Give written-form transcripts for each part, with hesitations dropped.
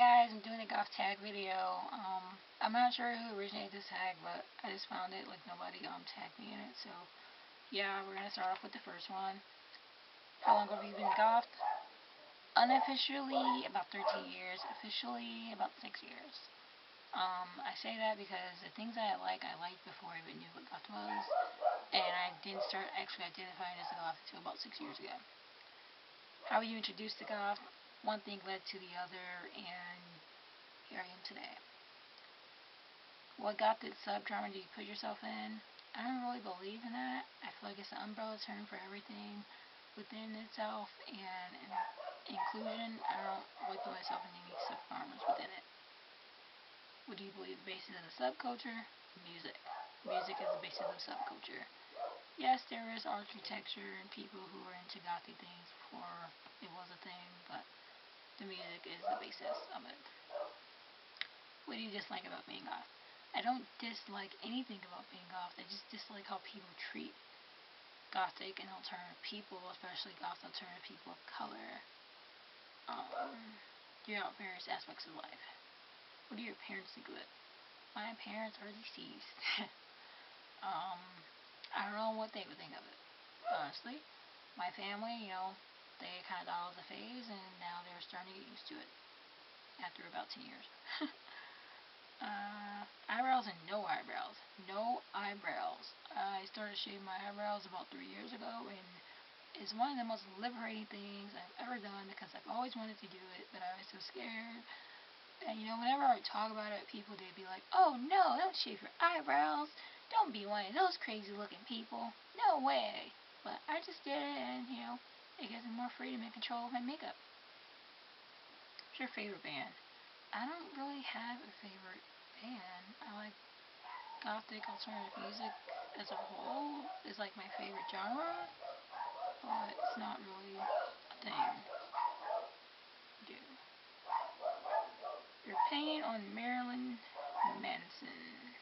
guys, I'm doing a Goth Tag video. I'm not sure who originated this tag, but I just found it, like nobody tagged me in it, so yeah, we're gonna start off with the first one. How long have you been Goth? Unofficially, about 13 years. Officially, about 6 years. I say that because the things that I liked before I even knew what Goth was, and I didn't start actually identifying as a Goth until about 6 years ago. How were you introduced to Goth? One thing led to the other, and here I am today. What Gothic subgenre do you put yourself in? I don't really believe in that. I feel like it's an umbrella term for everything within itself, and inclusion. I don't really put myself in any subgenres within it. What do you believe the basis of the subculture? Music. Music is the basis of subculture. Yes, there is architecture and people who are into Gothic things before it was a thing, but the music is the basis of it. What do you dislike about being Goth? I don't dislike anything about being Goth. I just dislike how people treat Gothic and alternative people, especially Goth alternative people of color, throughout various aspects of life. What do your parents think of it? My parents are deceased. I don't know what they would think of it, honestly. My family, they kind of thought it was a phase, and now they're starting to get used to it after about 10 years. Eyebrows and no eyebrows. No eyebrows. I started shaving my eyebrows about 3 years ago, and it's one of the most liberating things I've ever done because I've always wanted to do it, but I was so scared. And whenever I talk about it, people, they'd be like, "Oh no, don't shave your eyebrows. Don't be one of those crazy looking people. No way." But I just did it, and it gives me more freedom and control of my makeup. What's your favorite band? I don't really have a favorite band. I like Gothic alternative music as a whole. Is like my favorite genre, but it's not really a thing. Your opinion on Marilyn Manson.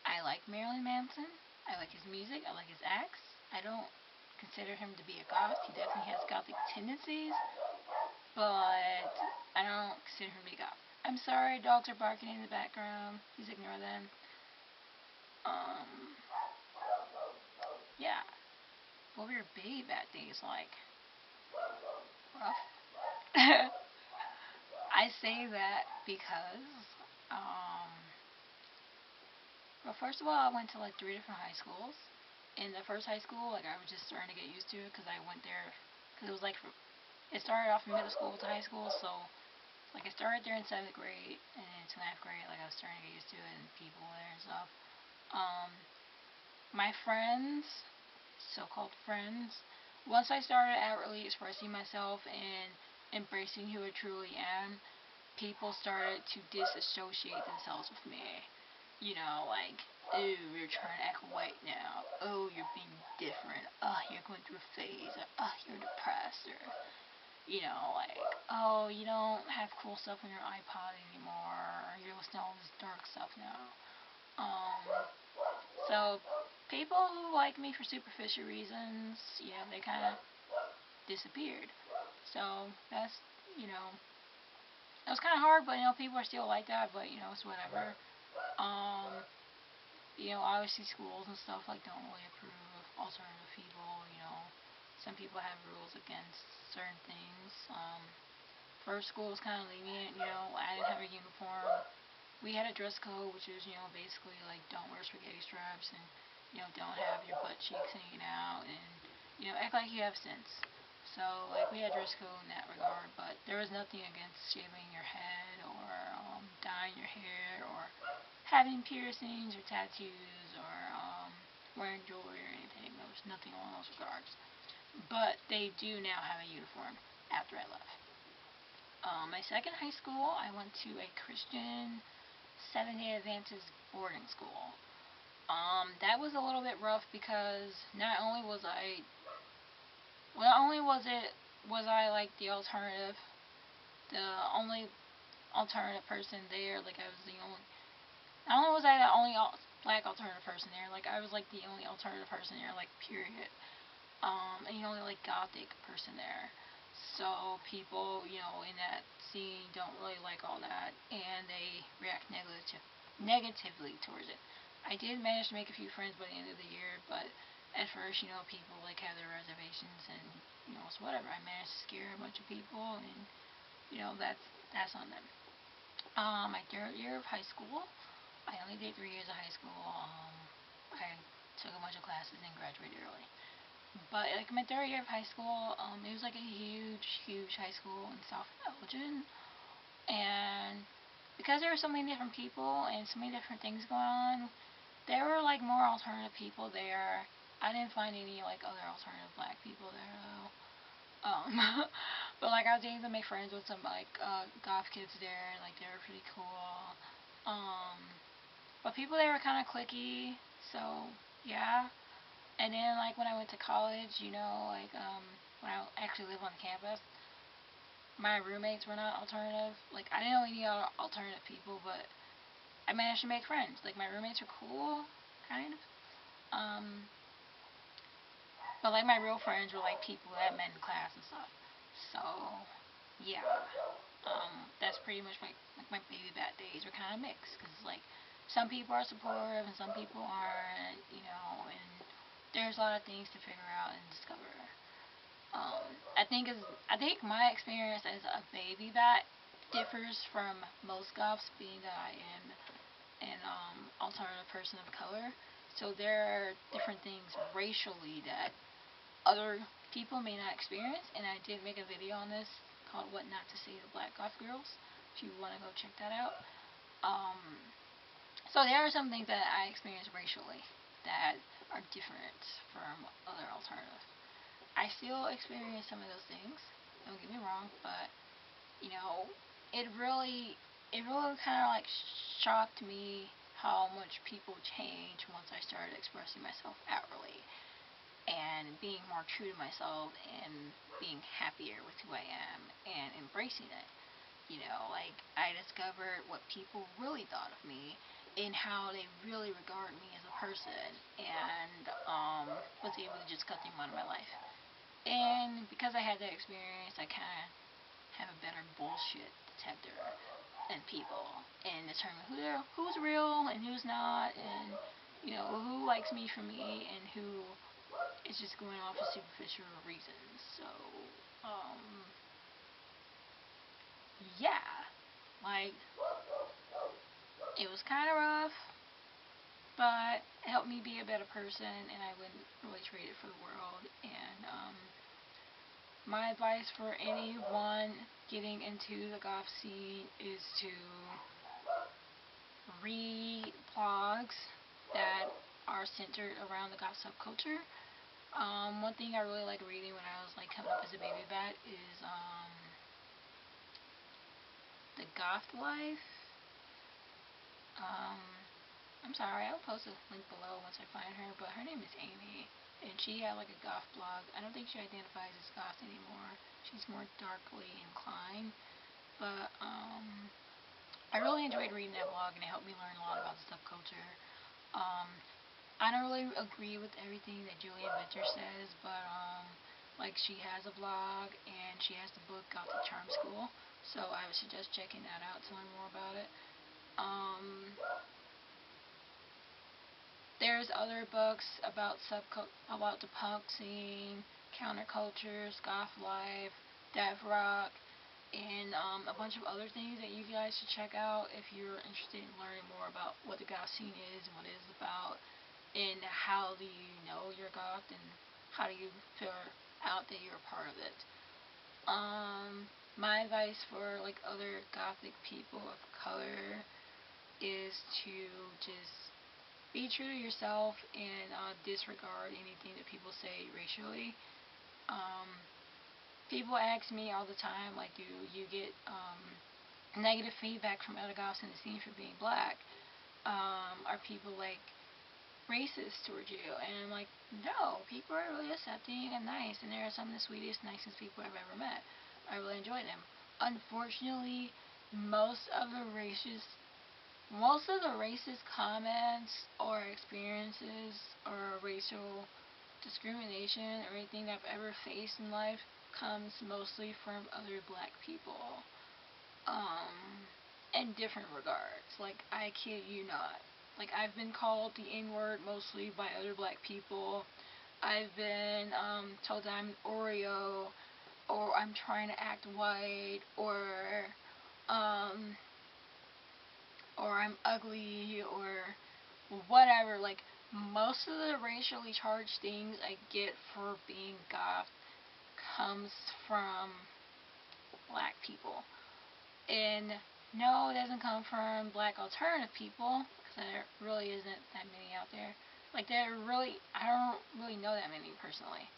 I like Marilyn Manson. I like his music. I like his acts. I don't consider him to be a goth. He definitely has Gothic tendencies, but I don't consider him to be a goth. I'm sorry, dogs are barking in the background. Please ignore them. Yeah. What were your baby back days like? Rough. I say that because, well, first of all, I went to like 3 different high schools. In the first high school, I was just starting to get used to it because I went there, because it was like, it started off in middle school to high school, so I started there in 7th grade, and then to 9th grade, I was starting to get used to it, and people there and stuff. My friends, so-called friends, once I started outwardly expressing myself and embracing who I truly am, people started to disassociate themselves with me. Ooh, you're trying to act white now. Oh, you're being different. You're going through a phase. Or, you're depressed. Or, oh, you don't have cool stuff on your iPod anymore. Or you're listening to all this dark stuff now. So, people who like me for superficial reasons, they kind of disappeared. So, that's, it was kind of hard, but, people are still like that, but, it's whatever. Obviously schools and stuff, don't really approve of alternative people, Some people have rules against certain things. First school was kind of lenient, I didn't have a uniform. We had a dress code, which is, basically, don't wear spaghetti straps, and, don't have your butt cheeks hanging out, and, act like you have sense. So, we had dress code in that regard, but there was nothing against shaving your head, or dyeing your hair, or having piercings or tattoos, or wearing jewelry or anything. There was nothing along those regards. But they do now have a uniform after I left. My second high school, I went to a Christian 7-day Adventist boarding school. That was a little bit rough because not only was I like the alternative, the only alternative person there, I was the only, not only was I the only black alternative person there, I was the only alternative person there, period. And the only Gothic person there. So people, in that scene don't really like all that, and they react negatively towards it. I did manage to make a few friends by the end of the year, but at first, people like have their reservations, and it's whatever. I managed to scare a bunch of people, and that's on them. My third year of high school, I only did 3 years of high school. I took a bunch of classes and graduated early. But like my third year of high school, it was like a huge high school in South Elgin, and because there were so many different people and so many different things going on, there were like more alternative people there. I didn't find any like other alternative black people there though. But like I was able to make friends with some like goth kids there, and like they were pretty cool. Um, but people there were kind of cliquey, so yeah. And then like when I went to college, when I actually lived on campus, my roommates were not alternative. Like I didn't know any other alternative people, but I managed to make friends. Like my roommates were cool, kind of. Um, but like my real friends were like people that I met in class and stuff. So yeah, that's pretty much like my baby bat days were kind of mixed, because like some people are supportive and some people aren't, and there's a lot of things to figure out and discover. I think my experience as a baby bat differs from most goths, being that I am an alternative person of color. So there are different things racially that other people may not experience, and I did make a video on this called "What Not to Say to Black Goth Girls," if you want to go check that out. Um, so there are some things that I experienced racially that are different from other alternatives. I still experience some of those things. Don't get me wrong, but you know, it really, it really kind of like shocked me how much people change once I started expressing myself outwardly and being more true to myself and being happier with who I am and embracing it. Like I discovered what people really thought of me and how they really regard me as a person, and was able to just cut them out of my life. And because I had that experience, I kind of have a better bullshit detector than people and determine who's real and who's not, and who likes me for me and who is just going off for superficial reasons. So, yeah, like it was kind of rough, but it helped me be a better person, and I wouldn't really trade it for the world. And my advice for anyone getting into the goth scene is to read blogs that are centered around the goth subculture. One thing I really liked reading when I was like coming up as a baby bat is the Goth Life. Um, I'm sorry, I'll post a link below once I find her, but her name is Amy, and she had like a goth blog. I don't think she identifies as goth anymore. She's more darkly inclined, but I really enjoyed reading that blog, and it helped me learn a lot about the subculture. Um, I don't really agree with everything that Julian Venture says, but like she has a blog and she has the book Gothic Charm School, so I would suggest checking that out to learn more about it. There's other books about about the punk scene, countercultures, goth life, death rock, and a bunch of other things that you guys should check out if you're interested in learning more about what the goth scene is and what it is about, and how do you know you're goth, and how do you figure out that you're a part of it. My advice for like other gothic people of color is to just be true to yourself and disregard anything that people say racially. Um, People ask me all the time, like, do you get negative feedback from other goths in the scene for being black? Are people like racist towards you? And I'm like, no, people are really accepting and nice, and they're some of the sweetest, nicest people I've ever met. I really enjoy them. Unfortunately, most of the racist comments or experiences or racial discrimination or anything I've ever faced in life comes mostly from other black people, in different regards. Like, I kid you not. Like, I've been called the N-word mostly by other black people. I've been, told that I'm an Oreo, or I'm trying to act white, or I'm ugly, or whatever. Like, most of the racially charged things I get for being goth comes from black people. And no, it doesn't come from black alternative people, because there really isn't that many out there. Like, I don't really know that many personally,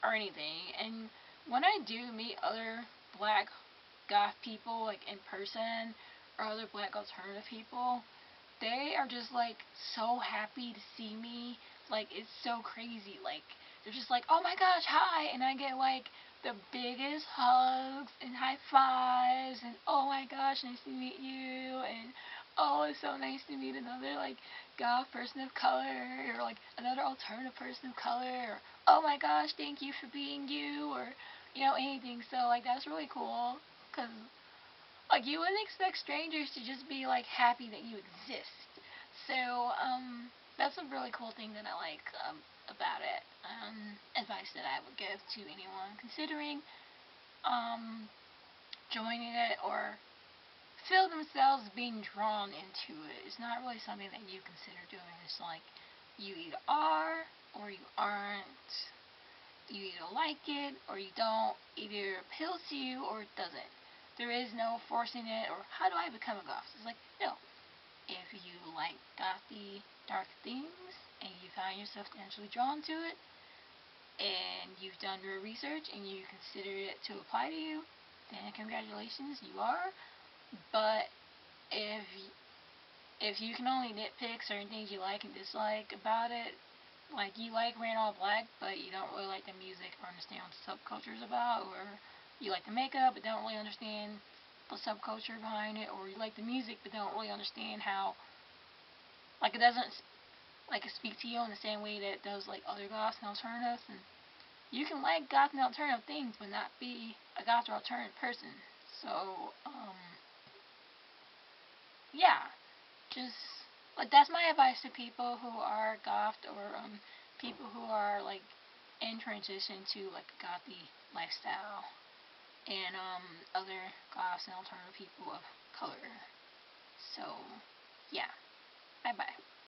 or anything. And when I do meet other black goth people, like, in person, or other black alternative people, they are just, like, so happy to see me. Like, it's so crazy. Like, they're just like, oh my gosh, hi, and I get, like, the biggest hugs and high fives, and oh my gosh, nice to meet you, and oh, it's so nice to meet another, like, goth person of color, or, like, another alternative person of color, or oh my gosh, thank you for being you, or, you know, anything. So, like, that's really cool, because, like, you wouldn't expect strangers to just be, like, happy that you exist. So, that's a really cool thing that I like, about it. Advice that I would give to anyone considering, joining it, or feel themselves being drawn into it. It's not really something that you consider doing. It's like, you either are, or you aren't. You either like it, or you don't. Either appeals to you, or it doesn't. There is no forcing it, or how do I become a goth? It's like, no. If you like gothy, dark things, and you find yourself naturally drawn to it, and you've done your research, and you consider it to apply to you, then congratulations, you are. But if you can only nitpick certain things you like and dislike about it, like, you like wearing all black, but you don't really like the music or understand what the subculture is about, or you like the makeup but don't really understand the subculture behind it, or you like the music but don't really understand how, like, it doesn't, like, speak to you in the same way that it does, like, other goths and alternatives. And you can like goth and alternative things but not be a goth or alternative person. So, yeah, just, like, that's my advice to people who are goth, or people who are, like, in transition to, like, a gothy lifestyle, and other goths and alternative people of color. So, yeah, bye bye.